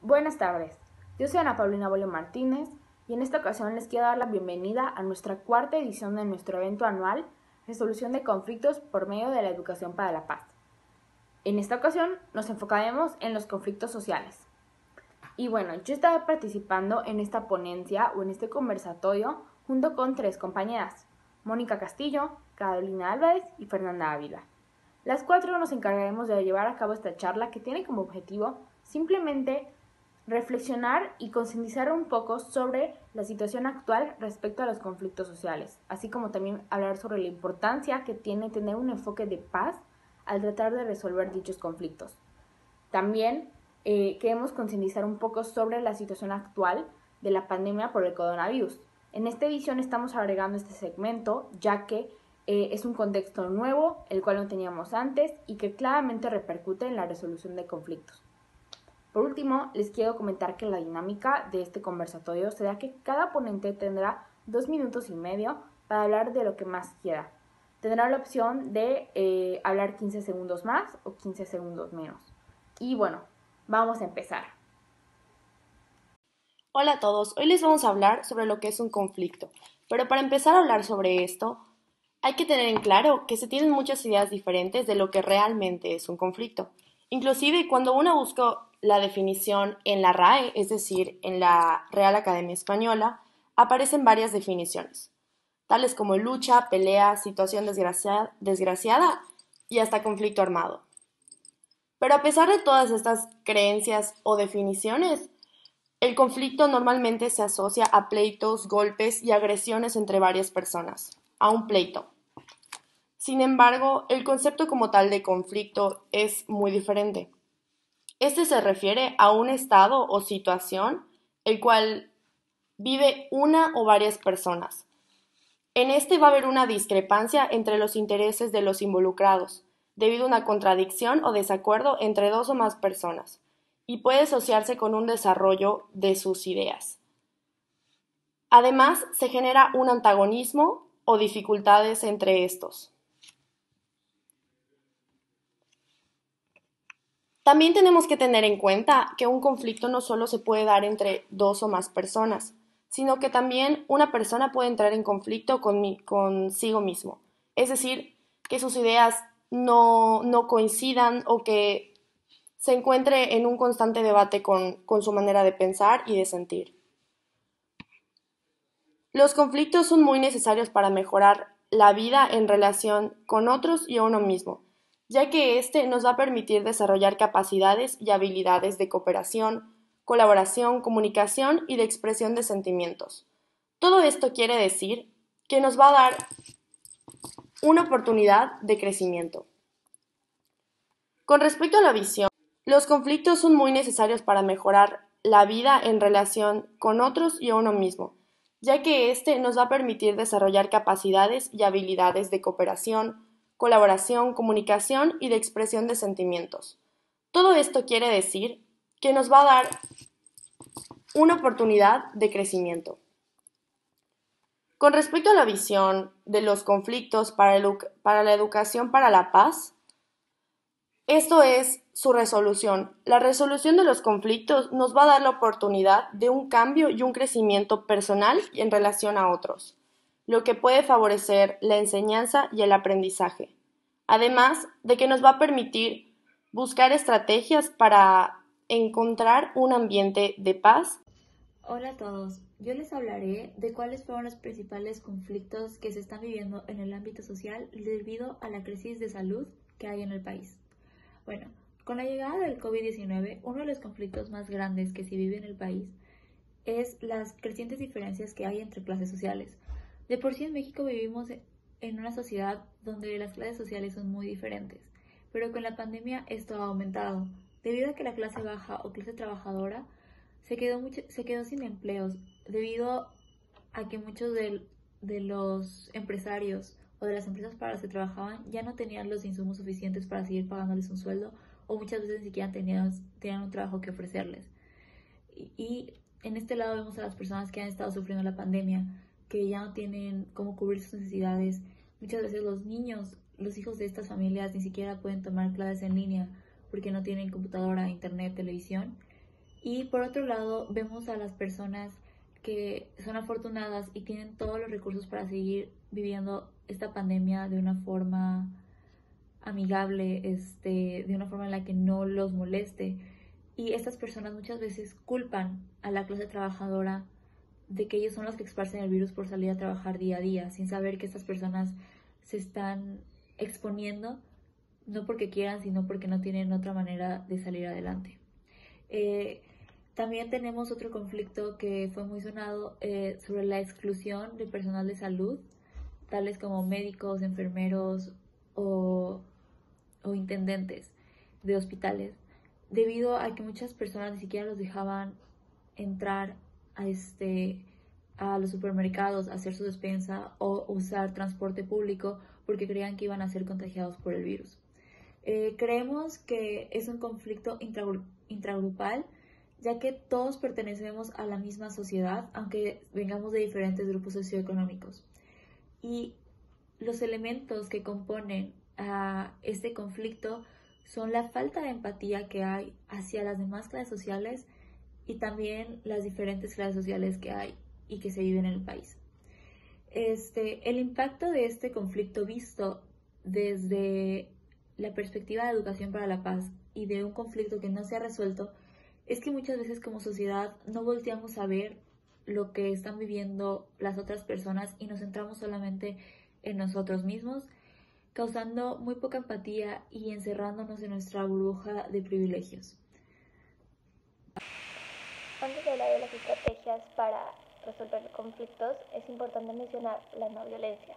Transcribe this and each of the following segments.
Buenas tardes, yo soy Ana Paulina Bolio Martínez y en esta ocasión les quiero dar la bienvenida a nuestra cuarta edición de nuestro evento anual Resolución de Conflictos por medio de la Educación para la Paz. En esta ocasión nos enfocaremos en los conflictos sociales. Y bueno, yo estaba participando en esta ponencia o en este conversatorio junto con 3 compañeras, Mónica Castillo, Carolina Álvarez y Fernanda Ávila. Las 4 nos encargaremos de llevar a cabo esta charla que tiene como objetivo simplemente reflexionar y concientizar un poco sobre la situación actual respecto a los conflictos sociales, así como también hablar sobre la importancia que tiene tener un enfoque de paz al tratar de resolver dichos conflictos. También queremos concientizar un poco sobre la situación actual de la pandemia por el coronavirus. En esta edición estamos agregando este segmento ya que es un contexto nuevo, el cual no teníamos antes y que claramente repercute en la resolución de conflictos. Por último, les quiero comentar que la dinámica de este conversatorio será que cada ponente tendrá 2 minutos y medio para hablar de lo que más quiera. Tendrá la opción de hablar 15 segundos más o 15 segundos menos. Y bueno, vamos a empezar. Hola a todos, hoy les vamos a hablar sobre lo que es un conflicto. Pero para empezar a hablar sobre esto, hay que tener en claro que se tienen muchas ideas diferentes de lo que realmente es un conflicto. Inclusive cuando uno busca la definición en la RAE, es decir, en la Real Academia Española, aparecen varias definiciones, tales como lucha, pelea, situación desgraciada y hasta conflicto armado. Pero a pesar de todas estas creencias o definiciones, el conflicto normalmente se asocia a pleitos, golpes y agresiones entre varias personas, a un pleito. Sin embargo, el concepto como tal de conflicto es muy diferente. Este se refiere a un estado o situación el cual vive una o varias personas. En este va a haber una discrepancia entre los intereses de los involucrados, debido a una contradicción o desacuerdo entre 2 o más personas, y puede asociarse con un desarrollo de sus ideas. Además, se genera un antagonismo o dificultades entre estos. También tenemos que tener en cuenta que un conflicto no solo se puede dar entre 2 o más personas, sino que también una persona puede entrar en conflicto consigo mismo. Es decir, que sus ideas no coincidan o que se encuentre en un constante debate con su manera de pensar y de sentir. Los conflictos son muy necesarios para mejorar la vida en relación con otros y a uno mismo, ya que este nos va a permitir desarrollar capacidades y habilidades de cooperación, colaboración, comunicación y de expresión de sentimientos. Todo esto quiere decir que nos va a dar una oportunidad de crecimiento. Con respecto a la visión, los conflictos son muy necesarios para mejorar la vida en relación con otros y a uno mismo, ya que este nos va a permitir desarrollar capacidades y habilidades de cooperación, colaboración, comunicación y de expresión de sentimientos. Todo esto quiere decir que nos va a dar una oportunidad de crecimiento. Con respecto a la visión de los conflictos para la educación para la paz, esto es su resolución. La resolución de los conflictos nos va a dar la oportunidad de un cambio y un crecimiento personal en relación a otros, lo que puede favorecer la enseñanza y el aprendizaje, además de que nos va a permitir buscar estrategias para encontrar un ambiente de paz. Hola a todos, yo les hablaré de cuáles fueron los principales conflictos que se están viviendo en el ámbito social debido a la crisis de salud que hay en el país. Bueno, con la llegada del COVID-19, uno de los conflictos más grandes que se vive en el país es las crecientes diferencias que hay entre clases sociales. De por sí en México vivimos en una sociedad donde las clases sociales son muy diferentes, pero con la pandemia esto ha aumentado, debido a que la clase baja o clase trabajadora se quedó sin empleos debido a que muchos de los empresarios o de las empresas para las que trabajaban ya no tenían los insumos suficientes para seguir pagándoles un sueldo o muchas veces ni siquiera tenían un trabajo que ofrecerles. Y en este lado vemos a las personas que han estado sufriendo la pandemia, que ya no tienen cómo cubrir sus necesidades. Muchas veces los niños, los hijos de estas familias ni siquiera pueden tomar clases en línea porque no tienen computadora, internet, televisión. Y por otro lado, vemos a las personas que son afortunadas y tienen todos los recursos para seguir viviendo esta pandemia de una forma amigable, de una forma en la que no los moleste. Y estas personas muchas veces culpan a la clase trabajadora de que ellos son los que esparcen el virus por salir a trabajar día a día, sin saber que estas personas se están exponiendo, no porque quieran, sino porque no tienen otra manera de salir adelante. También tenemos otro conflicto que fue muy sonado sobre la exclusión de personal de salud, tales como médicos, enfermeros o intendentes de hospitales, debido a que muchas personas ni siquiera los dejaban entrar a los supermercados, a hacer su despensa o usar transporte público porque creían que iban a ser contagiados por el virus. Creemos que es un conflicto intragrupal, ya que todos pertenecemos a la misma sociedad, aunque vengamos de diferentes grupos socioeconómicos. Y los elementos que componen a este conflicto son la falta de empatía que hay hacia las demás clases sociales y también las diferentes clases sociales que hay y que se viven en el país. El impacto de este conflicto visto desde la perspectiva de educación para la paz y de un conflicto que no se ha resuelto es que muchas veces como sociedad no volteamos a ver lo que están viviendo las otras personas y nos centramos solamente en nosotros mismos, causando muy poca empatía y encerrándonos en nuestra burbuja de privilegios. Antes de hablar de las estrategias para resolver conflictos, es importante mencionar la no violencia.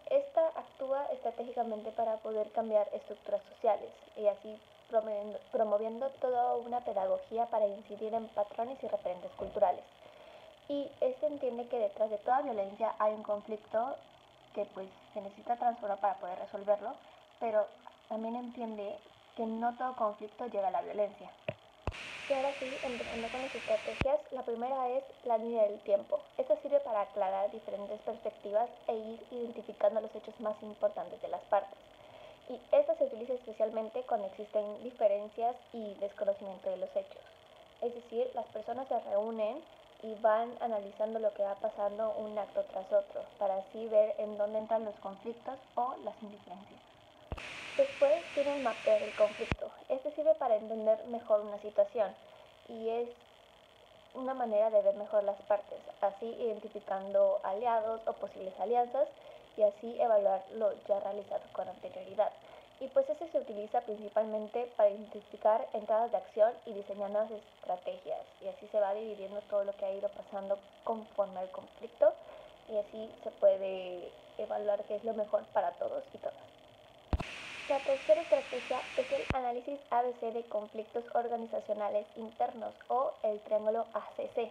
Esta actúa estratégicamente para poder cambiar estructuras sociales y así promoviendo toda una pedagogía para incidir en patrones y referentes culturales. Y este entiende que detrás de toda violencia hay un conflicto que pues se necesita transformar para poder resolverlo, pero también entiende que no todo conflicto lleva a la violencia. Y ahora sí, empezando con las estrategias, la primera es la línea del tiempo. Esta sirve para aclarar diferentes perspectivas e ir identificando los hechos más importantes de las partes. Y esta se utiliza especialmente cuando existen diferencias y desconocimiento de los hechos. Es decir, las personas se reúnen y van analizando lo que va pasando un acto tras otro, para así ver en dónde entran los conflictos o las indiferencias. Después tiene el mapeo del conflicto. Este sirve para entender mejor una situación y es una manera de ver mejor las partes, así identificando aliados o posibles alianzas y así evaluar lo ya realizado con anterioridad. Y pues ese se utiliza principalmente para identificar entradas de acción y diseñar nuevas estrategias. Y así se va dividiendo todo lo que ha ido pasando conforme al conflicto y así se puede evaluar qué es lo mejor para todos y todas. La tercera estrategia es el análisis ABC de conflictos organizacionales internos o el triángulo ACC.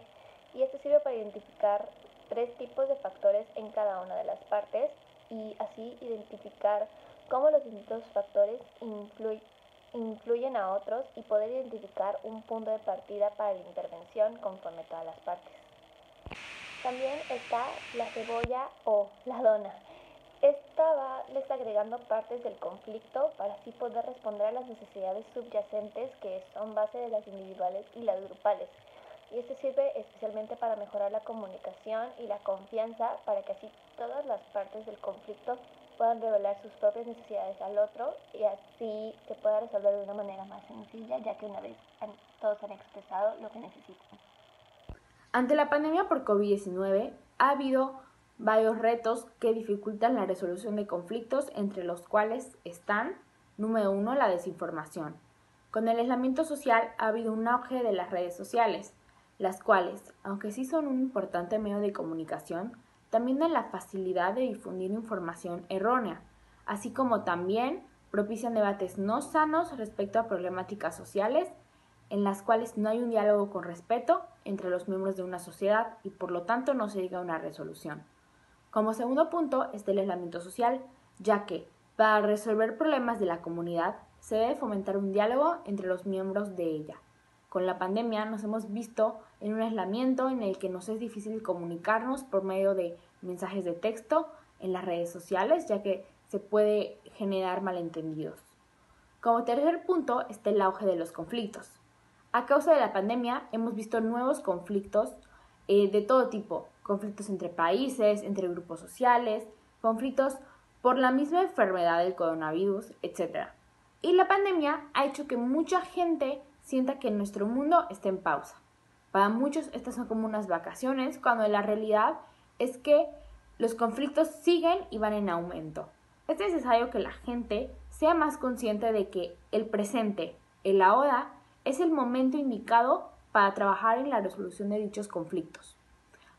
Y esto sirve para identificar 3 tipos de factores en cada una de las partes y así identificar cómo los distintos factores influyen a otros y poder identificar un punto de partida para la intervención conforme todas las partes. También está la cebolla o la dona. Esta va desagregando partes del conflicto para así poder responder a las necesidades subyacentes que son base de las individuales y las grupales. Y esto sirve especialmente para mejorar la comunicación y la confianza para que así todas las partes del conflicto puedan revelar sus propias necesidades al otro y así se pueda resolver de una manera más sencilla, ya que una vez todos han expresado lo que necesitan. Ante la pandemia por COVID-19 ha habido varios retos que dificultan la resolución de conflictos, entre los cuales están, número 1, la desinformación. Con el aislamiento social ha habido un auge de las redes sociales, las cuales, aunque sí son un importante medio de comunicación, también dan la facilidad de difundir información errónea, así como también propician debates no sanos respecto a problemáticas sociales, en las cuales no hay un diálogo con respeto entre los miembros de una sociedad y por lo tanto no se llega a una resolución. Como segundo punto está el aislamiento social, ya que para resolver problemas de la comunidad se debe fomentar un diálogo entre los miembros de ella. Con la pandemia nos hemos visto en un aislamiento en el que nos es difícil comunicarnos por medio de mensajes de texto en las redes sociales, ya que se puede generar malentendidos. Como tercer punto está el auge de los conflictos. A causa de la pandemia hemos visto nuevos conflictos de todo tipo, conflictos entre países, entre grupos sociales, conflictos por la misma enfermedad del coronavirus, etc. Y la pandemia ha hecho que mucha gente sienta que nuestro mundo está en pausa. Para muchos estas son como unas vacaciones, cuando la realidad es que los conflictos siguen y van en aumento. Es necesario que la gente sea más consciente de que el presente, el ahora, es el momento indicado para trabajar en la resolución de dichos conflictos.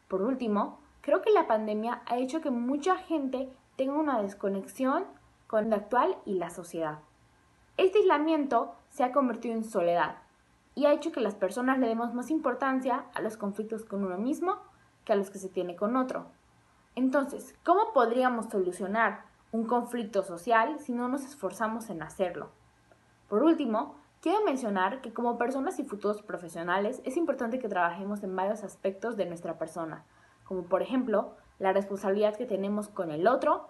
Por último, creo que la pandemia ha hecho que mucha gente tenga una desconexión con lo actual y la sociedad. Este aislamiento se ha convertido en soledad y ha hecho que las personas le demos más importancia a los conflictos con uno mismo que a los que se tiene con otro. Entonces, ¿cómo podríamos solucionar un conflicto social si no nos esforzamos en hacerlo? Por último, quiero mencionar que como personas y futuros profesionales es importante que trabajemos en varios aspectos de nuestra persona, como por ejemplo la responsabilidad que tenemos con el otro,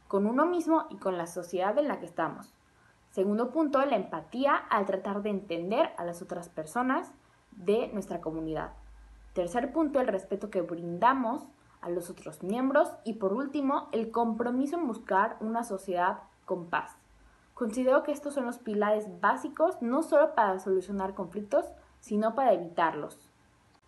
con uno mismo y con la sociedad en la que estamos. Segundo punto, la empatía al tratar de entender a las otras personas de nuestra comunidad. Tercer punto, el respeto que brindamos a los otros miembros. Y por último, el compromiso en buscar una sociedad con paz. Considero que estos son los pilares básicos, no solo para solucionar conflictos, sino para evitarlos.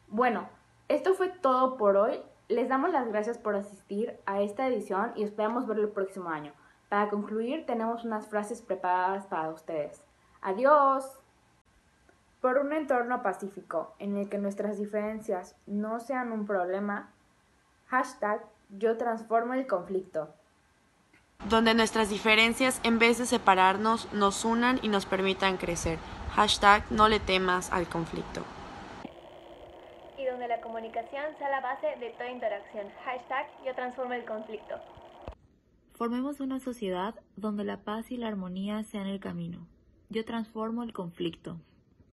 Bueno, esto fue todo por hoy. Les damos las gracias por asistir a esta edición y esperamos verlo el próximo año. Para concluir, tenemos unas frases preparadas para ustedes. ¡Adiós! Por un entorno pacífico en el que nuestras diferencias no sean un problema, #yo transformo el conflicto. Donde nuestras diferencias, en vez de separarnos, nos unan y nos permitan crecer. #no le temas al conflicto. Y donde la comunicación sea la base de toda interacción. #yo transformo el conflicto. Formemos una sociedad donde la paz y la armonía sean el camino. Yo transformo el conflicto.